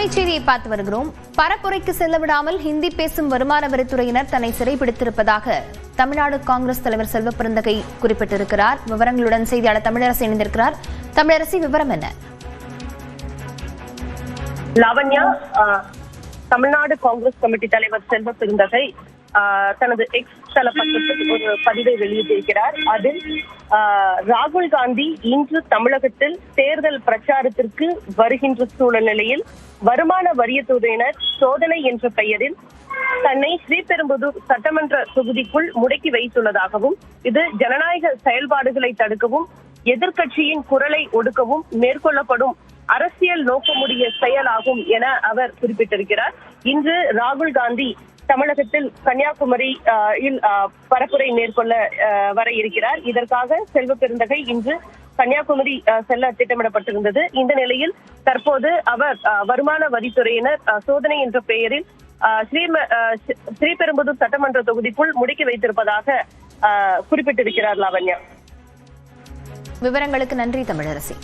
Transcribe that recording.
அண்மை செய்தியை பார்த்து வருகிறோம். பரப்புரைக்கு செல்ல விடாமல் ஹிந்தி பேசும் வருமான வரித்துறையினர் தன்னை சிறைபிடித்திருப்பதாக தமிழ்நாடு காங்கிரஸ் தலைவர் செல்வ பெருந்தகை குறிப்பிட்டிருக்கிறார். விவரங்களுடன் செய்தியாளர் தமிழரசி இணைந்திருக்கிறார். தமிழரசி, விவரம் என்ன? லாவண்யா, தமிழ்நாடு காங்கிரஸ் கமிட்டி தலைவர் செல்வ பெருந்தகை தனது எக்ஸ் தள பக்கத்தில் ஒரு பதிவை வெளியிட்டிருக்கிறார். அதில் ராகுல் காந்தி இன்று தமிழகத்தில் தேர்தல் பிரச்சாரத்திற்கு வருகின்ற சூழ்நிலையில் வருமான வரித்துறையினர் சோதனை என்ற பெயரில் தன்னை ஸ்ரீபெரும்புதூர் சட்டமன்ற தொகுதிக்குள் முடக்கி வைத்துள்ளதாகவும், இது ஜனநாயக செயல்பாடுகளை தடுக்கவும் எதிர்க்கட்சியின் குரலை ஒடுக்கவும் மேற்கொள்ளப்படும் அரசியல் நோக்கமுடைய செயலாகும் என அவர் குறிப்பிட்டிருக்கிறார். இன்று ராகுல் காந்தி தமிழகத்தில் கன்னியாகுமரி பரப்புரை மேற்கொள்ள வர இருக்கிறார். இதற்காக செல்வ பெருந்தகை இன்று கன்னியாகுமரி செல்ல திட்டமிடப்பட்டிருந்தது. இந்த நிலையில் தற்போது அவர் வருமான வரித்துறையினர் சோதனை என்ற பெயரில் ஸ்ரீபெரும்புதூர் சட்டமன்ற தொகுதிக்குள் முடக்கி வைத்திருப்பதாக குறிப்பிட்டிருக்கிறார். லாவண்யா, விவரங்களுக்கு நன்றி தமிழரசி.